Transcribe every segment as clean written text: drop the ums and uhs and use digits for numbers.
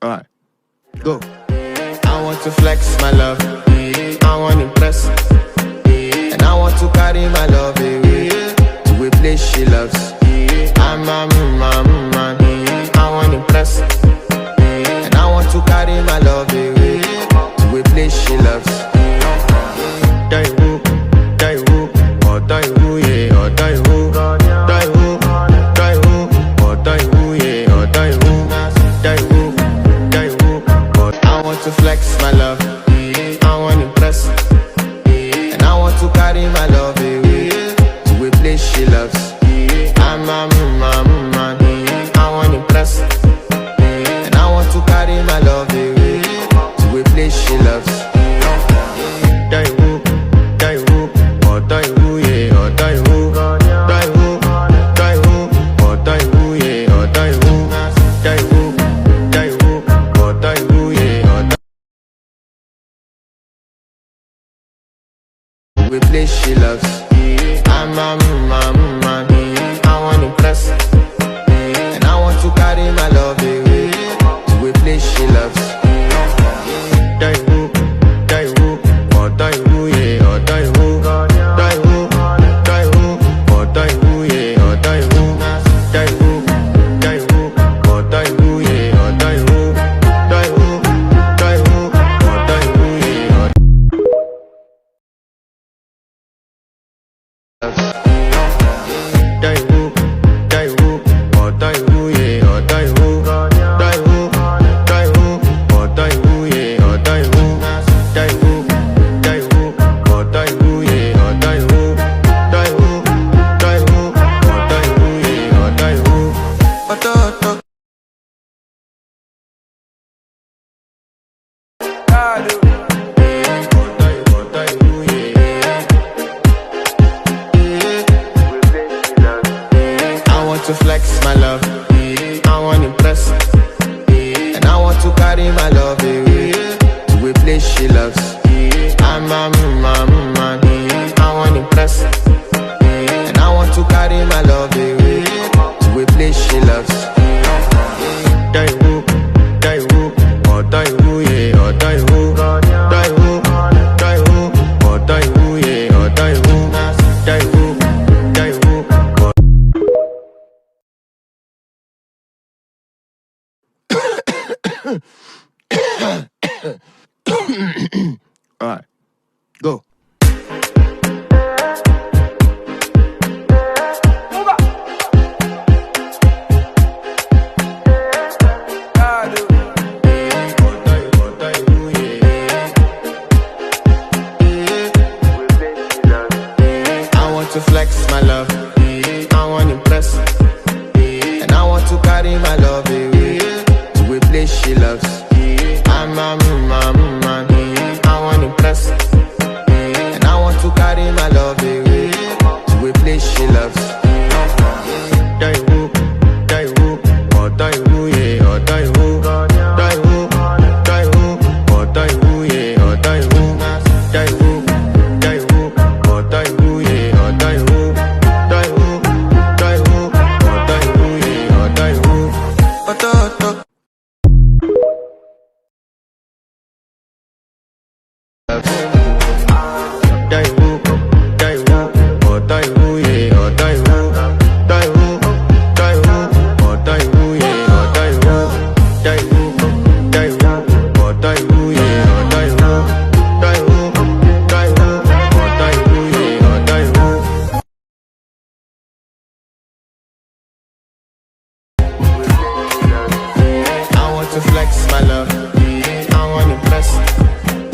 Alright, go. I want to flex my love, I want to impress, and I want to carry my love away to a place she loves. I'm a man, I want to impress, and I want to carry my love away to a place she loves. Die who, or die who, yeah, or die who, die who, or die who, yeah, or die who, die who, or I want to flex my love, I want to impress, and I want to carry my love away to a place she loves. I'm a man, I want to impress, and I want to carry my love away to a place she loves. Die who, or die who, yeah, or die who, die who, or die who, yeah, or die who, or die who, yeah, or die who, a place she loves. I'm a man, I want to impress, and I want to carry my love away to a place she loves. Die who, or die who, yeah, or die who, die who, or die who, yeah, or die who, or die who, yeah, or die who, or die who, yeah, or die who, or die who, yeah, or die who, or die who, yeah, or die who, or die who, yeah, or die who, or die who, yeah, or die who. I want to flex my love, I want to impress, and I want to carry my love away to a place she loves. I'm a man, I want to impress, and I want to carry my love away to a place she loves. Die who, or die who, yeah, or die who, die who, or die who, yeah, or die who, or Alright, go. I want to flex my love, I want to impress, and I want to carry my love away to a place she loves. I'm a man, I want to impress, and I want to carry my love away to a place she loves. Die who, or die who, yeah, or die who, die who, or die who, yeah, or die who, or die who, yeah, or die who, or die who, yeah, or die who. Die who, or die who, yeah, or die who, or die who, yeah, or die who, or die who, yeah, or die who, or die who, yeah, or die who. I want to flex my love, I want to impress,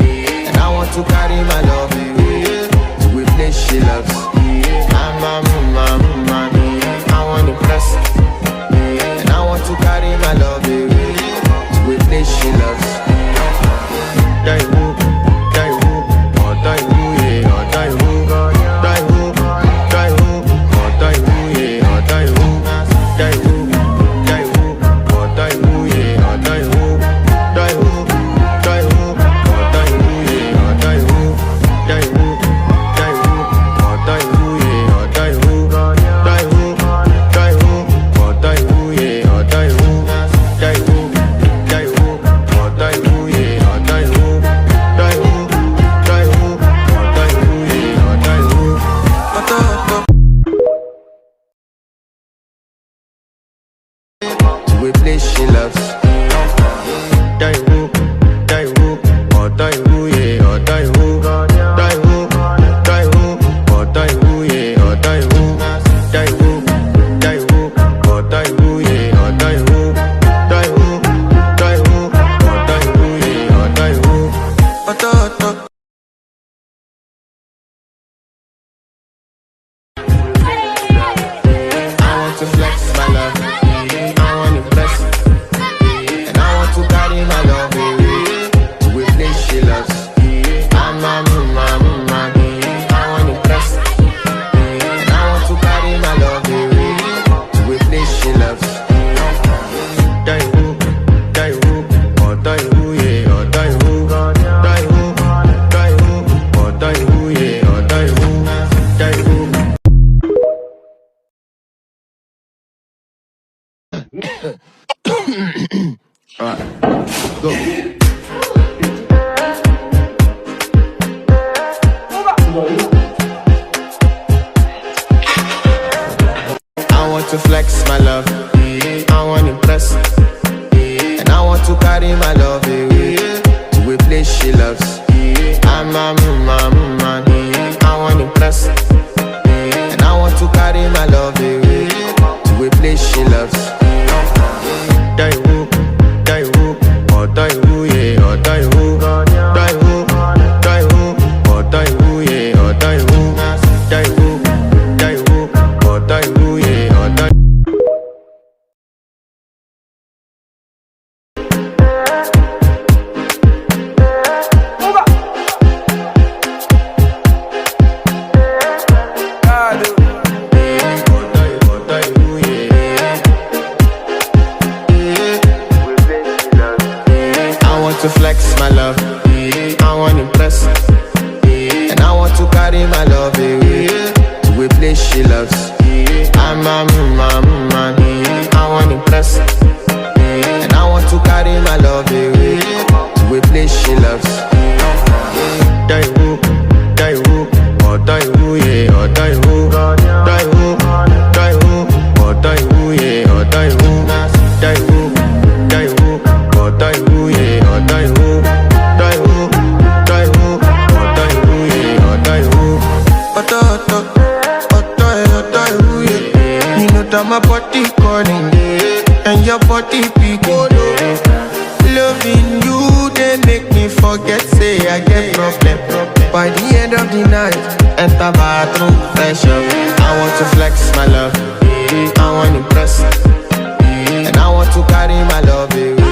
and I want to carry my love away to a place she loves. I'm a man, I want to impress, and I want to carry my love away to a place she loves. Die who, or die who, yeah, or die who, die who, or die who, yeah, or die who, or die who, yeah, or die who, or die who, yeah, or die who, or die who, to a place she loves. Die who, or die who, yeah, or die who, die who, or die who, yeah, or die who, die who, or die who, yeah, or die who, die who, or die who, yeah, or die who. I want to flex my love, I want to impress, and I want to carry my love away to a place she loves. I'm I want to impress, and I want to carry my love away to a place she loves. Die who, or die who, yeah, or die who, die who, or die who, yeah, or die who, die who. Alright, go. I want to flex my love, I want to impress, and I want to carry my love away to a place she loves. I'm I want to impress, and I want to carry my love away to a place she loves. Die who, or die who, yeah, or die who, die who, or die who, yeah, or die who, die who, or die who, yeah, or die. To flex my love, I want to impress, and I want to carry my love away to a place she loves. I'm I want to impress, and I want to carry my love away to a place she loves. Die who, or die who, yeah, or die who, die who, or die who, yeah, or die who, die who, or die who, yeah, or die who, die who, or die who, yeah, or die who. Or die who, yeah. You know that my body calling, and your body picking. Loving you, they make me forget, say I get problem. By the end of the night, enter bathroom, fresh up. I want to flex my love, I want to impress, and I want to carry my love away.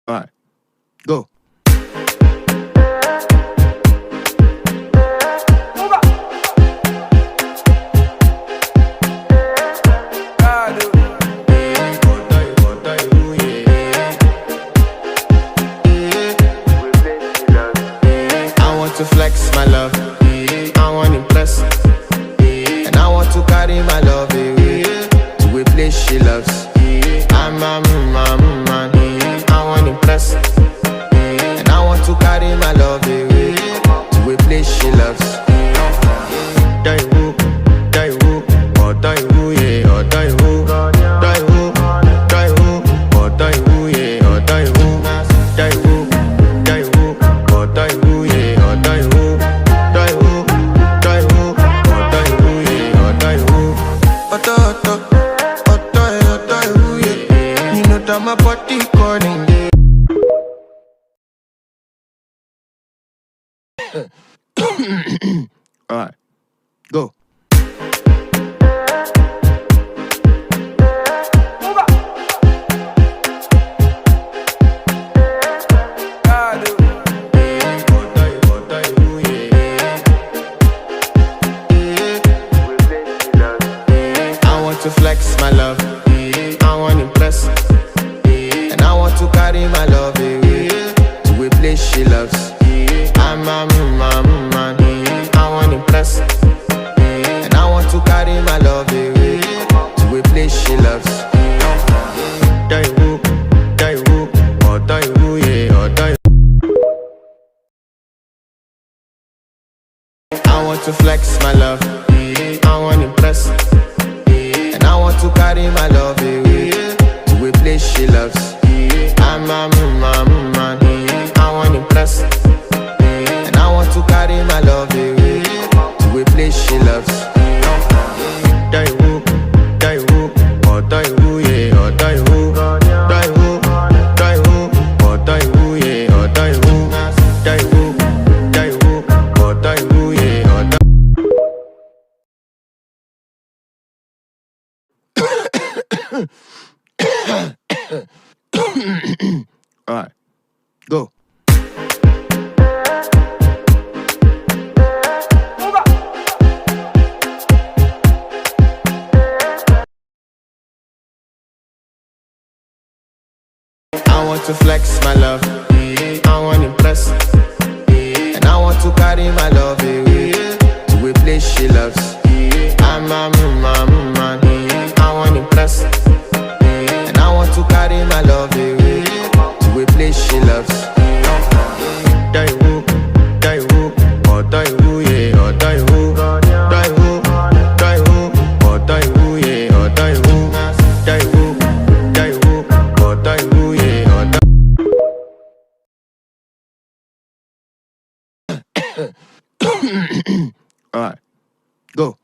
Alright, go. I want to flex my love, I want to impress, and I want to carry my love away to a place she loves. I'm I want to impress, and I want to carry my love away to a place she loves. Die who, or die who, yeah, or die who, die who, or die who, yeah, or die who, die who, or die who, yeah, or die who, die who, or die who, yeah, or die who. Or die who, yeah. You know that my body calling. Alright, go. I want to flex my love, I want to impress, and I want to carry my love away to a place she loves. I'm I want to impress, I want to flex my love, I want impress, and I want to carry my love away to a place she loves. I'm a man, I want impress, and I want to carry my love away to a place she loves. Die who, or die who, yeah, or die who, die who, or die who, yeah, or die who, or die who, yeah, or die. Alright, go. I want to flex my love, I want impress, and I want to carry my love away to a place she loves. I'm a man, I want impress, and I want to carry my love away to a place she loves. Die who, or die who, yeah, or die who, or die who, yeah, or die who, or die who, yeah, or die. Alright, go.